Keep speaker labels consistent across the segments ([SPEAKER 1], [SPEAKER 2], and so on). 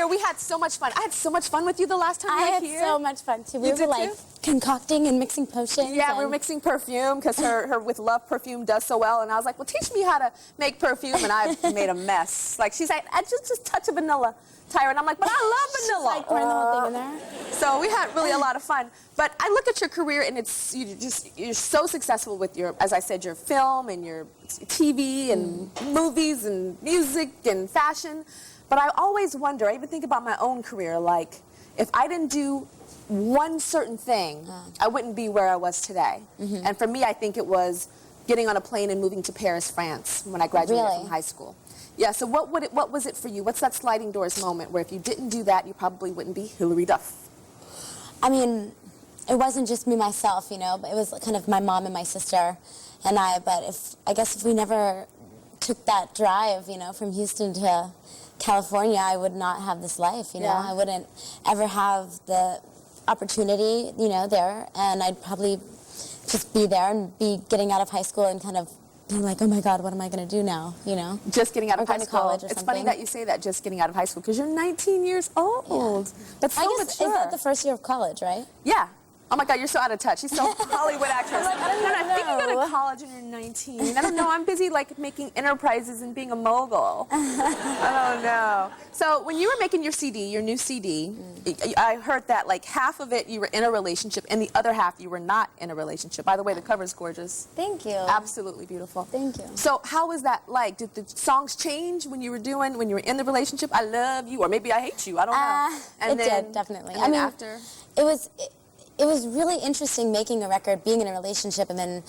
[SPEAKER 1] We had so much fun. I had so much fun with you the last time you were here.
[SPEAKER 2] I had so much fun too. We were like concocting and mixing potions.
[SPEAKER 1] Yeah, we were mixing perfume because her with love perfume does so well. And I was like, well, teach me how to make perfume. And I made a mess. Like she's like, I just touch of vanilla, Tyra. And I'm like, but I love vanilla.
[SPEAKER 2] Like pouring the whole thing in there.
[SPEAKER 1] So we had really a lot of fun. But I look at your career and you're so successful with your, as I said, your film and your TV and movies and music and fashion. But I always wonder, I even think about my own career, like, if I didn't do one certain thing, I wouldn't be where I was today. And for me, I think it was getting on a plane and moving to Paris, France, when I graduated from high school. Yeah, so what was it for you? What's that sliding doors moment where if you didn't do that, you probably wouldn't be Hilary Duff?
[SPEAKER 2] I mean, it wasn't just me, myself, you know, but it was kind of my mom and my sister and I. But I guess if we never took that drive, you know, from Houston to California, I would not have this life, you know. I wouldn't ever have the opportunity, you know, there, and I'd probably just be there and be getting out of high school and kind of being like, oh my God, what am I going to do now, you know?
[SPEAKER 1] Just getting out of high school.
[SPEAKER 2] College or
[SPEAKER 1] it's
[SPEAKER 2] something.
[SPEAKER 1] funny that you say that, just getting out of high school, because you're 19 years old. That's so mature.
[SPEAKER 2] Is that the first year of college, right?
[SPEAKER 1] Yeah. Oh my God, you're so out of touch. She's so Hollywood actress.
[SPEAKER 2] Like,
[SPEAKER 1] I think you go to college when you're 19. I don't know. I'm busy like making enterprises and being a mogul. I don't know. So when you were making your CD, your new CD, I heard that like half of it you were in a relationship and the other half you were not in a relationship. By the way, the cover is gorgeous.
[SPEAKER 2] Thank you.
[SPEAKER 1] Absolutely beautiful.
[SPEAKER 2] Thank you.
[SPEAKER 1] So how was that like? Did the songs change when you were in the relationship? I love you, or maybe I hate you. I don't know.
[SPEAKER 2] And it did, definitely.
[SPEAKER 1] I mean, after
[SPEAKER 2] it was really interesting making a record, being in a relationship, and then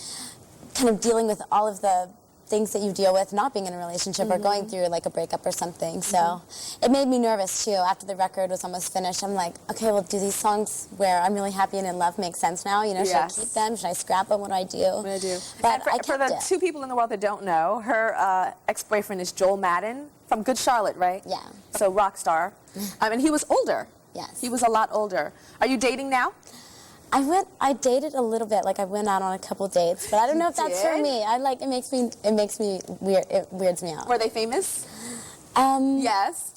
[SPEAKER 2] kind of dealing with all of the things that you deal with not being in a relationship or going through like a breakup or something. So it made me nervous too. After the record was almost finished, I'm like, okay, well, do these songs where I'm really happy and in love make sense now? You know, should I keep them? Should I scrap them? What do I do?
[SPEAKER 1] What do I do?
[SPEAKER 2] But
[SPEAKER 1] for the two people in the world that don't know, her ex-boyfriend is Joel Madden from Good Charlotte, right?
[SPEAKER 2] Yeah.
[SPEAKER 1] So rock star. And he was older.
[SPEAKER 2] Yes.
[SPEAKER 1] He was a lot older. Are you dating now?
[SPEAKER 2] I dated a little bit, like I went out on a couple dates, but I don't know if that's for me. It makes me weird, it weirds me out.
[SPEAKER 1] Were they famous? Yes.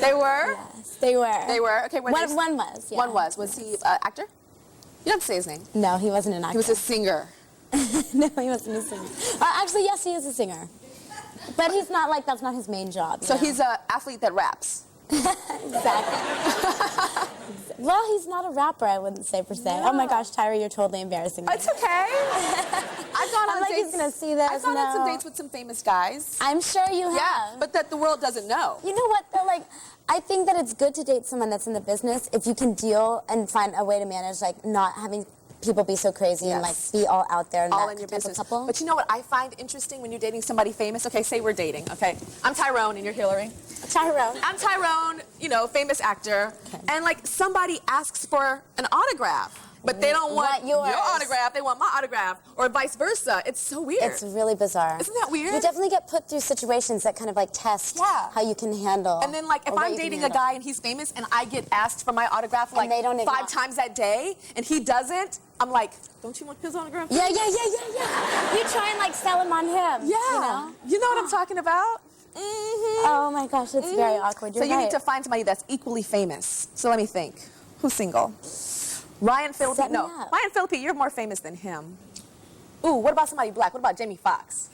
[SPEAKER 1] They were?
[SPEAKER 2] Yes, they were.
[SPEAKER 1] They were? Okay,
[SPEAKER 2] one was, yeah.
[SPEAKER 1] One was. Was he an actor? You don't have to say his name.
[SPEAKER 2] No, he wasn't an actor.
[SPEAKER 1] He was a singer.
[SPEAKER 2] No, he wasn't a singer. Actually, yes, he is a singer. But he's not like, that's not his main job.
[SPEAKER 1] So he's an athlete that raps.
[SPEAKER 2] Exactly. Well, he's not a rapper, I wouldn't say per se. No. Oh my gosh, Tyra, you're totally embarrassing me.
[SPEAKER 1] It's okay. I've gone on dates.
[SPEAKER 2] He's gonna see this.
[SPEAKER 1] I've gone on some dates with some famous guys.
[SPEAKER 2] I'm sure you have.
[SPEAKER 1] Yeah, but that the world doesn't know.
[SPEAKER 2] You know what though, like, I think that it's good to date someone that's in the business if you can deal and find a way to manage like not having people be so crazy and like be all out there and
[SPEAKER 1] all
[SPEAKER 2] that
[SPEAKER 1] in your
[SPEAKER 2] type
[SPEAKER 1] business.
[SPEAKER 2] Of couple.
[SPEAKER 1] But you know what I find interesting when you're dating somebody famous? Okay, say we're dating, okay? I'm Tyrone and you're Hilary.
[SPEAKER 2] Tyrone.
[SPEAKER 1] I'm Tyrone, you know, famous actor. Okay. And like somebody asks for an autograph, but they don't want your autograph, they want my autograph, or vice versa. It's so weird.
[SPEAKER 2] It's really bizarre.
[SPEAKER 1] Isn't that weird?
[SPEAKER 2] You definitely get put through situations that kind of like test how you can handle.
[SPEAKER 1] And then like if I'm dating a guy and he's famous and I get asked for my autograph like 5 times that day and he doesn't, I'm like, don't you want his autograph?
[SPEAKER 2] Yeah. You try and like sell him on him.
[SPEAKER 1] Yeah. You know what I'm talking about?
[SPEAKER 2] Oh my gosh, it's very awkward.
[SPEAKER 1] So you need to find somebody that's equally famous. So let me think. Who's single? Ryan Phillippe. No, Ryan Phillippe, you're more famous than him. Ooh, what about somebody black? What about Jamie Foxx?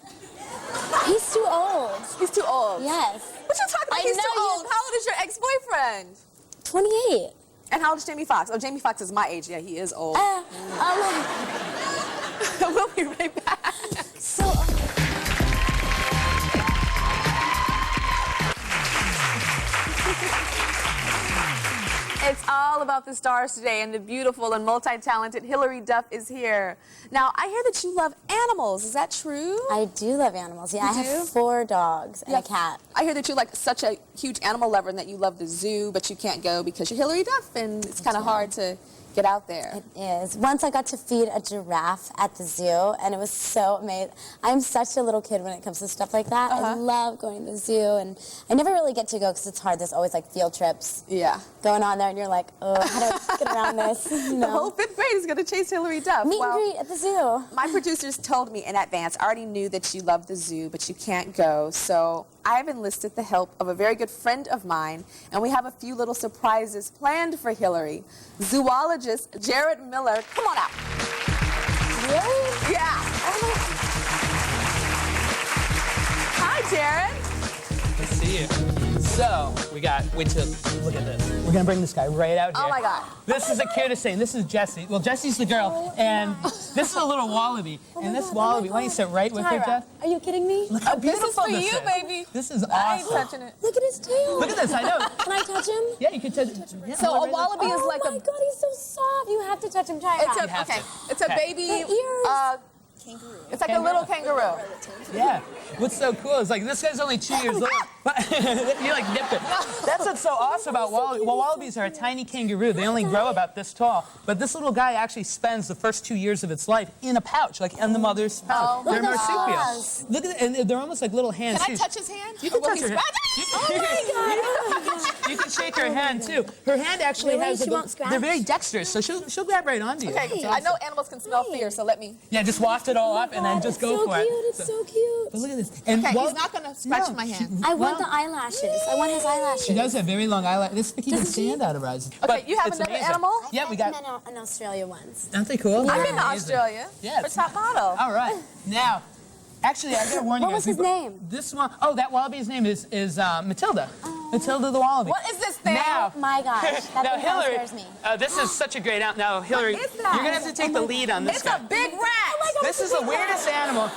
[SPEAKER 2] He's too old.
[SPEAKER 1] He's too old?
[SPEAKER 2] Yes.
[SPEAKER 1] What you talking about? He's too old. How old is your ex-boyfriend?
[SPEAKER 2] 28.
[SPEAKER 1] And how old is Jamie Foxx? Oh, Jamie Foxx is my age. Yeah, he is old. We'll be right back.
[SPEAKER 2] So...
[SPEAKER 1] It's all about the stars today, and the beautiful and multi-talented Hilary Duff is here. Now, I hear that you love animals. Is that true?
[SPEAKER 2] I do love animals. Yeah,
[SPEAKER 1] You
[SPEAKER 2] I
[SPEAKER 1] do?
[SPEAKER 2] have 4 dogs and a cat.
[SPEAKER 1] I hear that you're like such a huge animal lover and that you love the zoo, but you can't go because you're Hilary Duff, and it's kind of hard to get out there.
[SPEAKER 2] It is. Once I got to feed a giraffe at the zoo, and it was so amazing. I'm such a little kid when it comes to stuff like that. I love going to the zoo, and I never really get to go because it's hard. There's always like field trips going on there, and you're like, oh, how do I get around this? You know?
[SPEAKER 1] The whole 5th grade is going to chase Hilary Duff.
[SPEAKER 2] Meet and greet at the zoo.
[SPEAKER 1] My producers told me in advance, I already knew that you love the zoo, but you can't go, so I've enlisted the help of a very good friend of mine, and we have a few little surprises planned for Hilary. Zoologist Jared Miller, come on out.
[SPEAKER 2] Really?
[SPEAKER 1] Yeah. Hi, Jared.
[SPEAKER 3] Good to see you. So, wait till, look at this. We're gonna bring this guy right out here.
[SPEAKER 1] Oh my God.
[SPEAKER 3] This is the cutest thing. This is Jessie. Well, Jessie's the girl, and this is a little wallaby. And this wallaby, why don't you sit right with her,
[SPEAKER 2] Tyra,
[SPEAKER 3] Jess?
[SPEAKER 2] are you kidding me?
[SPEAKER 3] Look how beautiful
[SPEAKER 1] This is for
[SPEAKER 3] this
[SPEAKER 1] you,
[SPEAKER 3] is.
[SPEAKER 1] baby.
[SPEAKER 3] This is
[SPEAKER 1] I ain't
[SPEAKER 3] awesome.
[SPEAKER 1] touching it.
[SPEAKER 2] Look at his tail.
[SPEAKER 3] Look at this, I know.
[SPEAKER 2] Can I touch him?
[SPEAKER 3] Yeah, you can touch yeah,
[SPEAKER 1] So
[SPEAKER 3] right
[SPEAKER 1] a
[SPEAKER 3] there.
[SPEAKER 1] wallaby is like
[SPEAKER 2] Oh my God, he's so soft. You have to touch him, Tyra.
[SPEAKER 1] It's a,
[SPEAKER 3] have
[SPEAKER 1] okay.
[SPEAKER 3] to.
[SPEAKER 1] It's a
[SPEAKER 3] Okay.
[SPEAKER 1] baby.
[SPEAKER 2] The ears.
[SPEAKER 1] Kangaroo. It's like a little kangaroo.
[SPEAKER 3] Yeah. What's so cool is like this guy's only 2 years old. You like nipped it. That's what's so awesome about wallabies. Well, wallabies are a tiny kangaroo. They only grow about this tall. But this little guy actually spends the first 2 years of its life in a pouch, like in the mother's pouch. They're
[SPEAKER 2] Look at
[SPEAKER 3] marsupials. Look at it, and they're almost like little hands.
[SPEAKER 1] Can I
[SPEAKER 3] too.
[SPEAKER 1] touch his hand?
[SPEAKER 3] You can touch her hand.
[SPEAKER 2] Oh my God.
[SPEAKER 3] You can shake her hand too. Her hand actually
[SPEAKER 2] Really?
[SPEAKER 3] has.
[SPEAKER 2] She won't scratch?
[SPEAKER 3] They're very dexterous, so she'll grab right onto you.
[SPEAKER 1] Okay,
[SPEAKER 3] It's
[SPEAKER 1] I know
[SPEAKER 3] awesome.
[SPEAKER 1] animals can smell fear, so let me.
[SPEAKER 3] Yeah, just waft it all up and then just go for it.
[SPEAKER 2] It's so cute.
[SPEAKER 3] But look at this. And
[SPEAKER 1] Okay,
[SPEAKER 3] while-
[SPEAKER 1] he's not going to scratch
[SPEAKER 3] No,
[SPEAKER 1] my hand.
[SPEAKER 2] I want the eyelashes. I want his eyelashes.
[SPEAKER 3] She does have very long eyelashes. This keeps the sand out of her eyes.
[SPEAKER 1] Okay, you have another animal?
[SPEAKER 3] Yeah, we got.
[SPEAKER 2] in Australia once.
[SPEAKER 3] Aren't they cool?
[SPEAKER 1] I've been to
[SPEAKER 3] Amazing.
[SPEAKER 1] Australia
[SPEAKER 3] Yeah,
[SPEAKER 1] for top model.
[SPEAKER 3] All right. Now, actually, I gotta warn you
[SPEAKER 2] What
[SPEAKER 3] guys.
[SPEAKER 2] was his name?
[SPEAKER 3] This one, oh, that wallaby's name is Matilda. Matilda the wallaby.
[SPEAKER 1] What is this thing?
[SPEAKER 3] Now,
[SPEAKER 2] Oh my gosh, that
[SPEAKER 3] now
[SPEAKER 2] thing
[SPEAKER 3] Hilary,
[SPEAKER 2] scares me.
[SPEAKER 3] this is such a great out. Now, Hilary,
[SPEAKER 1] What is
[SPEAKER 3] you're
[SPEAKER 1] that?
[SPEAKER 3] gonna have to take the lead on this
[SPEAKER 1] It's
[SPEAKER 3] guy.
[SPEAKER 1] a big rat.
[SPEAKER 3] This is the weirdest animal.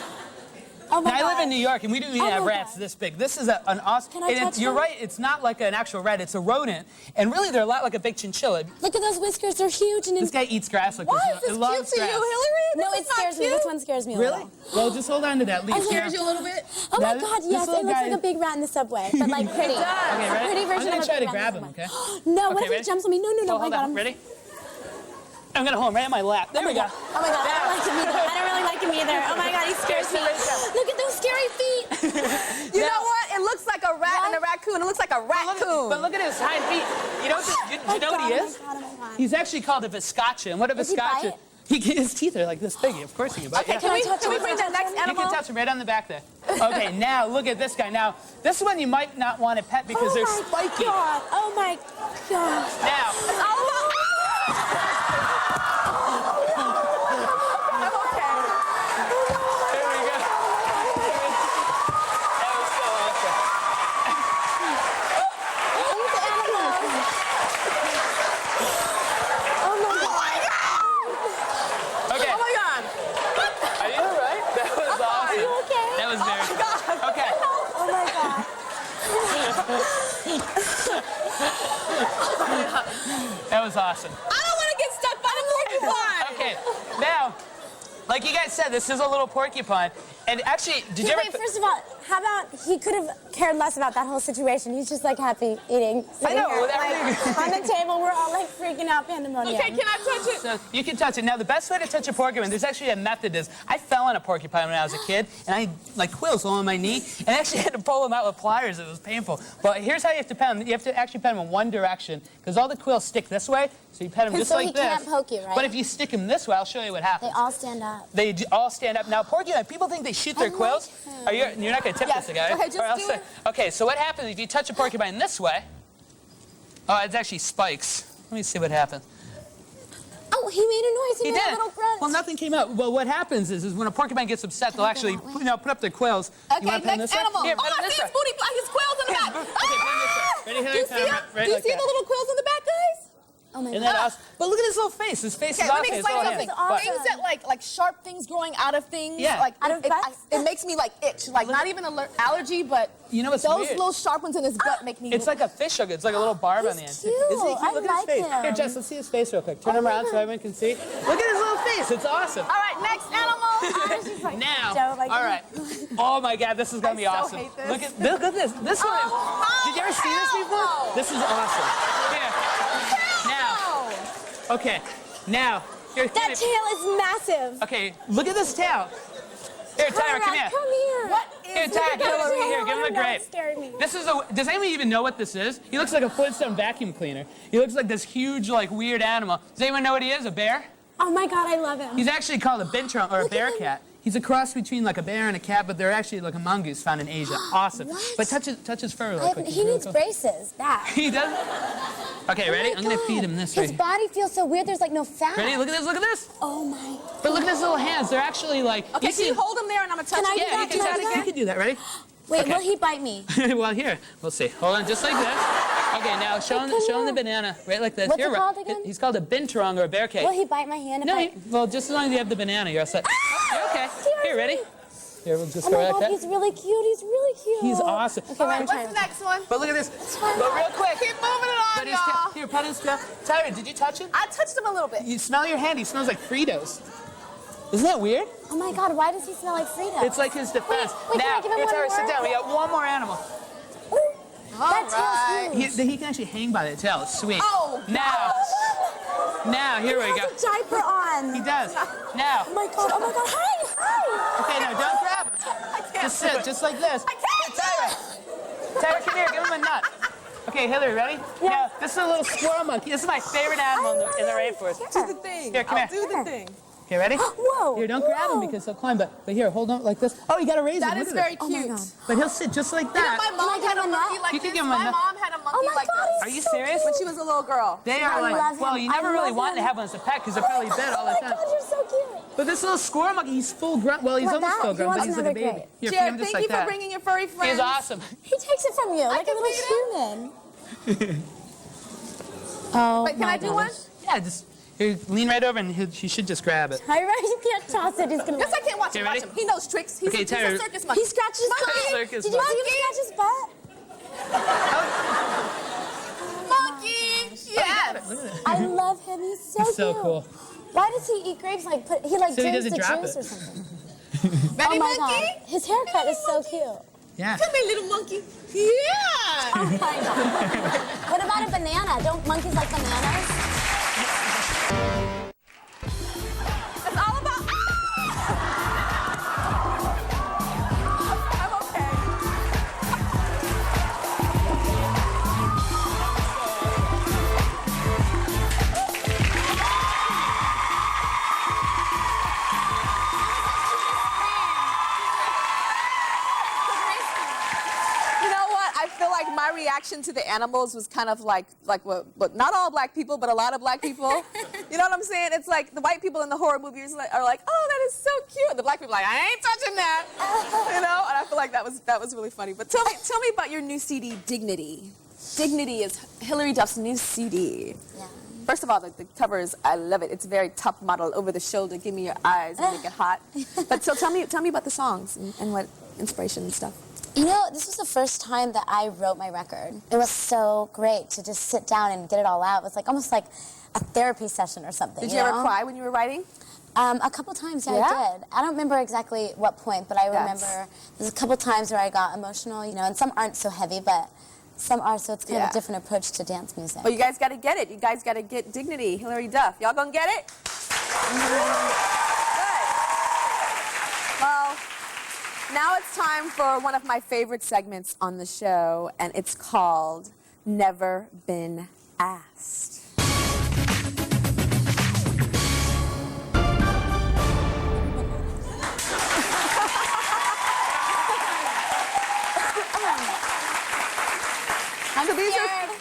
[SPEAKER 2] Oh my
[SPEAKER 3] Now, I live
[SPEAKER 2] God.
[SPEAKER 3] in New York, and we don't even
[SPEAKER 2] Oh
[SPEAKER 3] have
[SPEAKER 2] my
[SPEAKER 3] rats
[SPEAKER 2] God.
[SPEAKER 3] this big. This is an awesome.
[SPEAKER 2] Can I touch
[SPEAKER 3] You're
[SPEAKER 2] him?
[SPEAKER 3] right. It's not like an actual rat. It's a rodent, and really, they're a lot like a big chinchilla.
[SPEAKER 2] Look at those whiskers, they're huge. And
[SPEAKER 3] This guy eats grass like
[SPEAKER 1] Why
[SPEAKER 3] this.
[SPEAKER 1] is this
[SPEAKER 3] It
[SPEAKER 1] cute
[SPEAKER 3] loves
[SPEAKER 1] to you,
[SPEAKER 3] grass.
[SPEAKER 1] Hillary?
[SPEAKER 2] No,
[SPEAKER 1] This
[SPEAKER 2] it
[SPEAKER 1] is not
[SPEAKER 2] scares me.
[SPEAKER 1] cute.
[SPEAKER 2] This one scares me a
[SPEAKER 3] Really?
[SPEAKER 2] little.
[SPEAKER 3] Well, just hold on to that leaf.
[SPEAKER 1] Scares you a little bit?
[SPEAKER 2] Oh my
[SPEAKER 3] Now,
[SPEAKER 2] God,
[SPEAKER 3] this
[SPEAKER 2] yes, it
[SPEAKER 3] little
[SPEAKER 2] looks
[SPEAKER 3] guy-
[SPEAKER 2] like a big rat in the subway, but like pretty.
[SPEAKER 3] Okay, ready?
[SPEAKER 2] Pretty version
[SPEAKER 3] I'm gonna
[SPEAKER 2] of a
[SPEAKER 3] try to
[SPEAKER 2] big rat
[SPEAKER 3] grab
[SPEAKER 2] in
[SPEAKER 3] him,
[SPEAKER 2] the
[SPEAKER 3] okay?
[SPEAKER 2] subway. No, what
[SPEAKER 3] Okay,
[SPEAKER 2] if
[SPEAKER 3] ready?
[SPEAKER 2] he jumps on me? No, no, no,
[SPEAKER 3] Oh,
[SPEAKER 2] I
[SPEAKER 3] hold
[SPEAKER 2] got
[SPEAKER 3] on.
[SPEAKER 2] him.
[SPEAKER 3] Ready? I'm gonna hold him right in my lap. There we go.
[SPEAKER 2] Oh my God, I don't like him either. I don't really like him either. Oh my God, he scares me. Look at those scary feet.
[SPEAKER 1] You know what? It looks like a rat and a raccoon. It looks like a raccoon.
[SPEAKER 3] But look at his hind feet. You know what, you know what he is?
[SPEAKER 2] Oh my God.
[SPEAKER 3] He's actually called a viscacha. And what a
[SPEAKER 2] Does he
[SPEAKER 3] viscacha?
[SPEAKER 2] bite?
[SPEAKER 3] His teeth are like this big. Of course he can bite.
[SPEAKER 1] Okay,
[SPEAKER 3] yeah.
[SPEAKER 1] can we
[SPEAKER 2] touch him?
[SPEAKER 1] bring the next
[SPEAKER 3] You
[SPEAKER 1] animal?
[SPEAKER 3] can touch him right on the back there. Okay, now look at this guy. Now, this one you might not want to pet because they're spiky.
[SPEAKER 2] Oh my God.
[SPEAKER 3] Now,
[SPEAKER 1] It's all about. I'm okay.
[SPEAKER 3] there we go. That was so awesome. Okay.
[SPEAKER 1] Oh my God.
[SPEAKER 3] Are you all right? That was awesome.
[SPEAKER 2] Are you okay?
[SPEAKER 3] That was very good. Okay.
[SPEAKER 2] Oh my God.
[SPEAKER 3] That was awesome.
[SPEAKER 1] I don't want to get stuck by the porcupine.
[SPEAKER 3] Okay. Now, like you guys said, this is a little porcupine. And actually, did you ever...
[SPEAKER 2] Wait, first of all, how about he could have cared less about that whole situation? He's just like happy eating.
[SPEAKER 3] I know,
[SPEAKER 2] sitting here,
[SPEAKER 3] with
[SPEAKER 2] like,
[SPEAKER 3] everything.
[SPEAKER 2] on the table, we're all like freaking out pandemonium.
[SPEAKER 1] Okay, can I touch it?
[SPEAKER 3] So you can touch it. Now, the best way to touch a porcupine, there's actually a method is, I fell on a porcupine when I was a kid, and I had like quills all on my knee, and I actually had to pull them out with pliers. It was painful. But here's how you have to pet them. You have to actually pet them in one direction, because all the quills stick this way, so you pet them just
[SPEAKER 2] So
[SPEAKER 3] like
[SPEAKER 2] he
[SPEAKER 3] this.
[SPEAKER 2] can't poke you, right?
[SPEAKER 3] But if you stick them this way, I'll show you what happens.
[SPEAKER 2] They all stand up.
[SPEAKER 3] They all stand up. Now, porcupine, people think they shoot their
[SPEAKER 2] like
[SPEAKER 3] quills.
[SPEAKER 2] him.
[SPEAKER 3] You're not going to tip
[SPEAKER 1] Yes,
[SPEAKER 3] this guy.
[SPEAKER 1] go ahead, just
[SPEAKER 3] or else
[SPEAKER 1] do it.
[SPEAKER 3] Okay, so what happens if you touch a porcupine this way? Oh, it's actually spikes. Let me see what happens.
[SPEAKER 2] Oh, he made a noise. He made
[SPEAKER 3] did
[SPEAKER 2] a
[SPEAKER 3] it.
[SPEAKER 2] little grunt.
[SPEAKER 3] Well, nothing came out. Well, what happens is when a porcupine gets upset, they'll actually put up their quills.
[SPEAKER 1] Okay,
[SPEAKER 3] You wanna pet them
[SPEAKER 1] next
[SPEAKER 3] this way?
[SPEAKER 1] animal.
[SPEAKER 3] Here,
[SPEAKER 1] Oh,
[SPEAKER 3] pet them
[SPEAKER 1] I
[SPEAKER 3] this
[SPEAKER 1] see
[SPEAKER 3] way.
[SPEAKER 1] his booty, his quills in the back.
[SPEAKER 3] Okay, put them this way. Ready,
[SPEAKER 1] Do
[SPEAKER 3] Hilary?
[SPEAKER 1] you see
[SPEAKER 3] Come
[SPEAKER 1] him?
[SPEAKER 3] right
[SPEAKER 1] Do you
[SPEAKER 3] like
[SPEAKER 1] see
[SPEAKER 3] that.
[SPEAKER 1] the little quills in the back, guys?
[SPEAKER 2] Oh my
[SPEAKER 3] Isn't that
[SPEAKER 2] God.
[SPEAKER 3] awesome? But look at his little face. His face
[SPEAKER 1] Okay,
[SPEAKER 3] is
[SPEAKER 1] let
[SPEAKER 3] awesome.
[SPEAKER 1] me
[SPEAKER 3] His
[SPEAKER 1] explain
[SPEAKER 3] little
[SPEAKER 1] something.
[SPEAKER 3] hands.
[SPEAKER 2] Awesome.
[SPEAKER 1] Things that like sharp things growing out of things.
[SPEAKER 3] Yeah.
[SPEAKER 1] Like
[SPEAKER 2] Out of butts?
[SPEAKER 1] it makes me like itch. Like not even allergy, but
[SPEAKER 3] You know what's
[SPEAKER 1] those
[SPEAKER 3] weird?
[SPEAKER 1] little sharp ones in his butt make me.
[SPEAKER 3] It's like a fish hook. It's like a little barb on the end.
[SPEAKER 2] He's cute.
[SPEAKER 3] Isn't he cute?
[SPEAKER 2] I
[SPEAKER 3] Look at his
[SPEAKER 2] like
[SPEAKER 3] face.
[SPEAKER 2] him.
[SPEAKER 3] Here, Jess, let's see his face real quick. Turn him around so everyone can see. Look at his little face. It's awesome.
[SPEAKER 1] All right, next animal.
[SPEAKER 3] Now,
[SPEAKER 2] Joe, like-
[SPEAKER 3] all right. Oh my God, this is gonna be
[SPEAKER 1] so
[SPEAKER 3] awesome.
[SPEAKER 1] hate this.
[SPEAKER 3] Look at this. This one.
[SPEAKER 1] Oh,
[SPEAKER 3] Did you ever see this before?
[SPEAKER 1] hell no.
[SPEAKER 3] This is awesome. Here. Now.
[SPEAKER 1] No.
[SPEAKER 3] Okay. Now. Here.
[SPEAKER 2] That tail is massive.
[SPEAKER 3] Okay. Look at this tail. Here, Tyra, come here.
[SPEAKER 2] Come here.
[SPEAKER 1] What
[SPEAKER 3] Here,
[SPEAKER 1] is
[SPEAKER 3] Tyra, give him
[SPEAKER 2] Hillary.
[SPEAKER 3] a, here, give him a
[SPEAKER 2] Don't
[SPEAKER 3] grape.
[SPEAKER 2] scare me.
[SPEAKER 3] This is a. Does anyone even know what this is? He looks like a Flintstone vacuum cleaner. He looks like this huge, like weird animal. Does anyone know what he is? A bear?
[SPEAKER 2] Oh my God, I love him.
[SPEAKER 3] He's actually called a bintrong or a
[SPEAKER 2] Look at
[SPEAKER 3] bear
[SPEAKER 2] him.
[SPEAKER 3] cat. He's a cross between like a bear and a cat, but they're actually like a mongoose found in Asia. Awesome.
[SPEAKER 2] What?
[SPEAKER 3] But touch his fur real quick.
[SPEAKER 2] He needs braces. Bad.
[SPEAKER 3] He does. Okay, ready?
[SPEAKER 2] Oh my
[SPEAKER 3] I'm gonna
[SPEAKER 2] God.
[SPEAKER 3] feed him this
[SPEAKER 2] His
[SPEAKER 3] right.
[SPEAKER 2] body feels so weird. There's like no fat.
[SPEAKER 3] Ready? Look at this. Look at this.
[SPEAKER 2] Oh my.
[SPEAKER 3] But look at his little hands. They're actually like.
[SPEAKER 1] Okay, can you hold him there and I'm gonna touch
[SPEAKER 2] Can I
[SPEAKER 1] him?
[SPEAKER 2] do
[SPEAKER 3] Yeah,
[SPEAKER 2] that?
[SPEAKER 3] you can
[SPEAKER 2] Can I
[SPEAKER 3] touch
[SPEAKER 2] do
[SPEAKER 3] it.
[SPEAKER 2] that?
[SPEAKER 3] You can do that. Ready?
[SPEAKER 2] Wait,
[SPEAKER 3] Okay.
[SPEAKER 2] will he bite me?
[SPEAKER 3] Well, here. We'll see. Hold on, just like this. Okay, now show him the banana, right like this.
[SPEAKER 2] What's
[SPEAKER 3] Here,
[SPEAKER 2] it called again?
[SPEAKER 3] He's called a bintrong or a bear cat.
[SPEAKER 2] Will he bite my hand? If
[SPEAKER 3] No,
[SPEAKER 2] I...
[SPEAKER 3] well, just as long as you have the banana, you're all set. You're okay. Here, ready? Here, we'll just
[SPEAKER 2] Oh
[SPEAKER 3] go
[SPEAKER 2] my
[SPEAKER 3] like
[SPEAKER 2] God,
[SPEAKER 3] that.
[SPEAKER 2] he's really cute. He's really cute.
[SPEAKER 3] He's awesome.
[SPEAKER 2] Okay,
[SPEAKER 1] All right,
[SPEAKER 2] I'm
[SPEAKER 1] what's
[SPEAKER 2] trying.
[SPEAKER 1] the next one?
[SPEAKER 3] But look at this.
[SPEAKER 2] Tyra.
[SPEAKER 3] But real quick.
[SPEAKER 1] Keep moving it on,
[SPEAKER 3] Put his
[SPEAKER 1] y'all.
[SPEAKER 3] here, put his tail. Tyra, did you touch him?
[SPEAKER 1] I touched him a little bit.
[SPEAKER 3] You smell your hand. He smells like Fritos. Isn't that weird?
[SPEAKER 2] Oh my God, why does he smell like Frito?
[SPEAKER 3] It's like his defense.
[SPEAKER 2] Wait, can
[SPEAKER 3] now,
[SPEAKER 2] I give him
[SPEAKER 3] here,
[SPEAKER 2] one
[SPEAKER 3] Tyra,
[SPEAKER 2] more?
[SPEAKER 3] sit down. We got one more animal.
[SPEAKER 2] That tail's huge.
[SPEAKER 3] He can actually hang by the tail. It's sweet.
[SPEAKER 1] Oh,
[SPEAKER 3] Now, here we
[SPEAKER 2] He
[SPEAKER 3] go.
[SPEAKER 2] has a diaper on.
[SPEAKER 3] He does. Now,
[SPEAKER 2] Oh my God, oh my God, hi.
[SPEAKER 3] okay, now don't grab him. Just sit, just like this.
[SPEAKER 1] I can't do
[SPEAKER 3] Tyra. Tyra, come here. Give him a nut. Okay, Hilary, ready?
[SPEAKER 2] Yeah.
[SPEAKER 3] Now, this is a little squirrel monkey. This is my favorite animal in the rainforest.
[SPEAKER 1] Do the thing.
[SPEAKER 3] Here, come
[SPEAKER 1] I'll
[SPEAKER 3] here.
[SPEAKER 1] do the thing.
[SPEAKER 3] Okay, ready?
[SPEAKER 2] Whoa.
[SPEAKER 3] Here, don't grab him
[SPEAKER 2] whoa.
[SPEAKER 3] because he'll climb. But here, hold on like this. Oh, you gotta raise
[SPEAKER 1] That
[SPEAKER 3] him.
[SPEAKER 1] is
[SPEAKER 3] Look at
[SPEAKER 1] very
[SPEAKER 3] it.
[SPEAKER 2] Oh my
[SPEAKER 1] cute.
[SPEAKER 2] God.
[SPEAKER 3] But he'll sit just like
[SPEAKER 1] You know,
[SPEAKER 3] that.
[SPEAKER 1] my mom
[SPEAKER 2] give
[SPEAKER 1] had a
[SPEAKER 2] him a
[SPEAKER 1] monkey
[SPEAKER 2] nut?
[SPEAKER 1] like
[SPEAKER 3] You can
[SPEAKER 1] this.
[SPEAKER 3] give him a
[SPEAKER 1] My
[SPEAKER 3] nut.
[SPEAKER 1] mom had a monkey
[SPEAKER 2] Oh my
[SPEAKER 1] like
[SPEAKER 2] God,
[SPEAKER 1] this
[SPEAKER 3] Are you
[SPEAKER 2] so
[SPEAKER 3] serious?
[SPEAKER 1] when she was a little girl.
[SPEAKER 3] They
[SPEAKER 2] I
[SPEAKER 3] are like,
[SPEAKER 2] love
[SPEAKER 3] well,
[SPEAKER 2] him.
[SPEAKER 3] you
[SPEAKER 2] I
[SPEAKER 3] never really
[SPEAKER 2] love
[SPEAKER 3] wanted to
[SPEAKER 2] him.
[SPEAKER 3] have one as a pet because they're probably dead all the
[SPEAKER 2] Oh my
[SPEAKER 3] time.
[SPEAKER 2] God, you're so cute.
[SPEAKER 3] But this little squirrel monkey, he's full grown. Well, he's
[SPEAKER 2] What,
[SPEAKER 3] almost
[SPEAKER 2] that?
[SPEAKER 3] full
[SPEAKER 2] He
[SPEAKER 3] grown, but
[SPEAKER 2] wants
[SPEAKER 3] he's like a
[SPEAKER 2] another
[SPEAKER 3] baby.
[SPEAKER 2] grape.
[SPEAKER 3] Here, feed
[SPEAKER 1] Jared,
[SPEAKER 3] him just
[SPEAKER 1] thank
[SPEAKER 3] like
[SPEAKER 1] you for
[SPEAKER 3] that.
[SPEAKER 1] bringing your furry friends.
[SPEAKER 3] He's awesome.
[SPEAKER 2] He takes it from you like a
[SPEAKER 1] can
[SPEAKER 2] little
[SPEAKER 1] feed
[SPEAKER 2] human. Oh
[SPEAKER 1] Wait, can
[SPEAKER 2] my
[SPEAKER 1] I do
[SPEAKER 2] gosh.
[SPEAKER 1] one?
[SPEAKER 3] Yeah, just here, lean right over and he should just grab it.
[SPEAKER 2] Tyra, you can't toss it. He's gonna.
[SPEAKER 1] Yes, I can't watch him.
[SPEAKER 3] Okay,
[SPEAKER 1] Watch
[SPEAKER 3] ready?
[SPEAKER 1] him. He knows tricks. He's,
[SPEAKER 3] Okay,
[SPEAKER 1] he's a
[SPEAKER 3] Tyra.
[SPEAKER 1] circus monkey.
[SPEAKER 2] He scratched his butt.
[SPEAKER 3] Circus
[SPEAKER 2] Did you see him
[SPEAKER 3] monkey.
[SPEAKER 2] scratch his butt?
[SPEAKER 1] Monkey. Yes.
[SPEAKER 3] Look at it.
[SPEAKER 2] I love him. He's so
[SPEAKER 3] He's so
[SPEAKER 2] cute.
[SPEAKER 3] cool.
[SPEAKER 2] Why does he eat grapes? Like he like
[SPEAKER 3] So he
[SPEAKER 2] drinks
[SPEAKER 3] doesn't
[SPEAKER 2] the
[SPEAKER 3] drop
[SPEAKER 2] juice
[SPEAKER 3] it.
[SPEAKER 2] or something.
[SPEAKER 1] Ready,
[SPEAKER 2] Oh my
[SPEAKER 1] monkey?
[SPEAKER 2] God, his haircut is so cute.
[SPEAKER 3] Yeah.
[SPEAKER 1] Come here, little monkey. Yeah.
[SPEAKER 2] Oh my God. What about a banana? Don't monkeys like bananas?
[SPEAKER 1] It's all about. I'm okay. You know what? I feel like my reaction to the animals was kind of like what not all black people, but a lot of black people. You know what I'm saying? It's like the white people in the horror movies are like, oh, that is so cute. And the black people are like, I ain't touching that. You know? And I feel like that was really funny. But tell me about your new CD, Dignity. Dignity is Hilary Duff's new CD.
[SPEAKER 2] Yeah.
[SPEAKER 1] First of all, the cover is, I love it. It's very top model, over the shoulder, give me your eyes and make it hot. But so tell me about the songs and what inspiration and stuff.
[SPEAKER 2] You know, this was the first time that I wrote my record. It was so great to just sit down and get it all out. It was like almost like a therapy session or something.
[SPEAKER 1] Did you ever
[SPEAKER 2] know?
[SPEAKER 1] cry when you were writing?
[SPEAKER 2] A couple times, yeah,
[SPEAKER 1] Yeah?
[SPEAKER 2] I did. I don't remember exactly what point, but I
[SPEAKER 1] That's-
[SPEAKER 2] remember there's a couple times where I got emotional, you know, and some aren't so heavy, but some are, so it's kind of
[SPEAKER 1] Yeah.
[SPEAKER 2] a different approach to dance music.
[SPEAKER 1] Well, you guys got to get it. You guys got to get Dignity, Hilary Duff. Y'all gonna get it? Good. Well, now it's time for one of my favorite segments on the show, and it's called Never Been Asked. So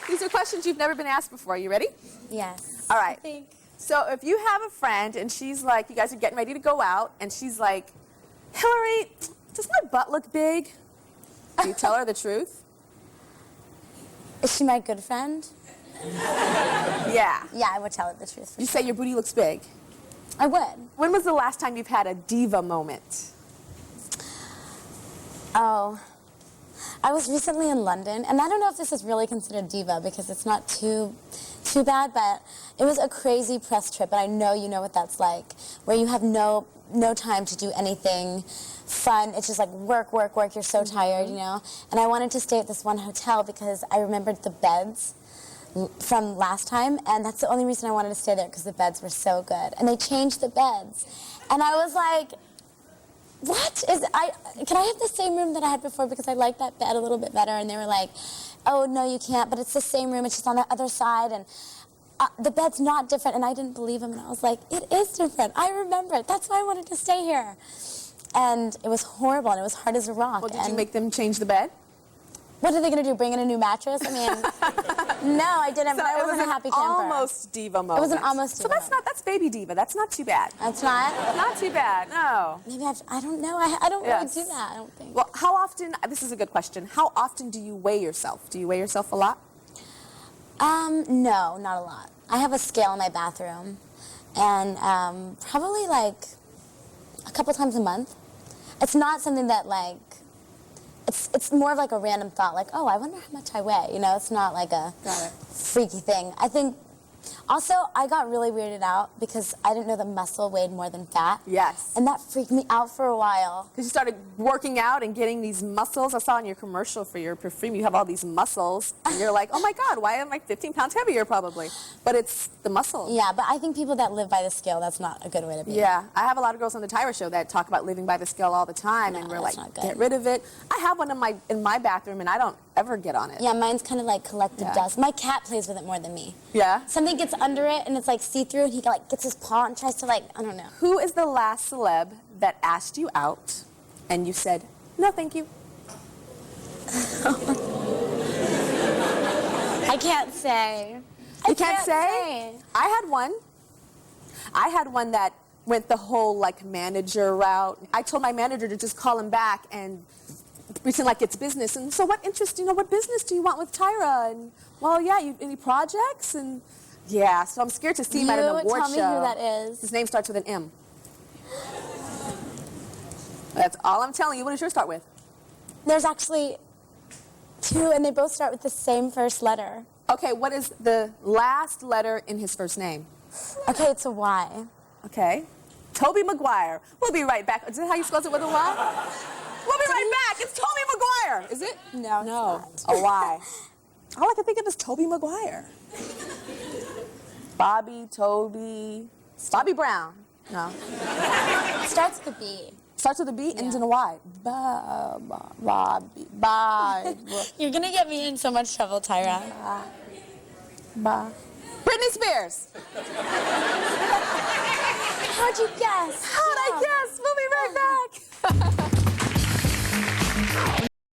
[SPEAKER 1] these are questions you've never been asked before. You ready?
[SPEAKER 2] Yes.
[SPEAKER 1] All right.
[SPEAKER 2] I think.
[SPEAKER 1] So if you have a friend and she's like, you guys are getting ready to go out, and she's like, Hilary, does my butt look big? Do you tell her the truth?
[SPEAKER 2] Is she my good friend?
[SPEAKER 1] Yeah.
[SPEAKER 2] Yeah, I would tell it the truth.
[SPEAKER 1] You say your booty looks big.
[SPEAKER 2] I would.
[SPEAKER 1] When was the last time you've had a diva moment?
[SPEAKER 2] Oh, I was recently in London, and I don't know if this is really considered diva because it's not too bad, but it was a crazy press trip, and I know you know what that's like, where you have no time to do anything fun. It's just like work, work, work. You're so tired, you know? And I wanted to stay at this one hotel because I remembered the beds from last time, and that's the only reason I wanted to stay there, because the beds were so good. And they changed the beds, and I was like, can I have the same room that I had before, because I liked that bed a little bit better? And they were like, oh, no, you can't, but it's the same room, it's just on the other side, and the bed's not different. And I didn't believe him, and I was like, it is different. I remember it. That's why I wanted to stay here. And it was horrible, and it was hard as a rock.
[SPEAKER 1] Well, did you make them change the bed?
[SPEAKER 2] What are they going to do, bring in a new mattress? I mean, no, I didn't,
[SPEAKER 1] So
[SPEAKER 2] but I
[SPEAKER 1] it was
[SPEAKER 2] wasn't a happy camper.
[SPEAKER 1] almost diva moment.
[SPEAKER 2] It was an almost diva moment.
[SPEAKER 1] That's baby diva. That's not too bad.
[SPEAKER 2] That's not?
[SPEAKER 1] Not too bad, no.
[SPEAKER 2] Maybe I don't know. I don't really do that, I don't think.
[SPEAKER 1] Well, how often, this is a good question, how often do you weigh yourself? Do you weigh yourself a lot?
[SPEAKER 2] No, not a lot. I have a scale in my bathroom, and probably like a couple times a month. It's not something that like, it's more of like a random thought, like, oh, I wonder how much I weigh. You know, it's not like a freaky thing. I think, also, I got really weirded out because I didn't know that muscle weighed more than fat.
[SPEAKER 1] Yes.
[SPEAKER 2] And that freaked me out for a while.
[SPEAKER 1] Because you started working out and getting these muscles. I saw in your commercial for your perfume, you have all these muscles. And you're like, oh my God, why am I 15 pounds heavier probably? But it's the muscle.
[SPEAKER 2] Yeah, but I think people that live by the scale, that's not a good way to be.
[SPEAKER 1] Yeah, I have a lot of girls on the Tyra show that talk about living by the scale all the time. And we're like, get rid of it. I have one in my bathroom, and I don't ever get on it.
[SPEAKER 2] Yeah, mine's kind of like collective dust. My cat plays with it more than me.
[SPEAKER 1] Yeah?
[SPEAKER 2] Something gets under it, and it's like see-through, and he like gets his paw and tries to like, I don't know.
[SPEAKER 1] Who is the last celeb that asked you out and you said, no, thank you?
[SPEAKER 2] I can't say.
[SPEAKER 1] You can't say? I had one that went the whole like manager route. I told my manager to just call him back and pretend like it's business. And so what business do you want with Tyra? And well, yeah, any projects? And yeah, so I'm scared to see him at an award show.
[SPEAKER 2] Tell me who that is.
[SPEAKER 1] His name starts with an M. That's all I'm telling you. What does yours start with?
[SPEAKER 2] There's actually two, and they both start with the same first letter.
[SPEAKER 1] Okay, what is the last letter in his first name?
[SPEAKER 2] Okay, it's a Y.
[SPEAKER 1] Okay. Toby Maguire. We'll be right back. Is that how you spell it with a Y? We'll be right back. It's Toby Maguire. Is it?
[SPEAKER 2] No.
[SPEAKER 1] No. A Y. All I can think of is Toby Maguire. Bobby, Toby, Bobby Brown. No.
[SPEAKER 2] It starts with a B.
[SPEAKER 1] Starts with a B, ends in a Y. Bobby. Bye.
[SPEAKER 2] You're gonna get me in so much trouble, Tyra.
[SPEAKER 1] Bye. Britney Spears.
[SPEAKER 2] How'd you guess?
[SPEAKER 1] How'd I guess? We'll be right back.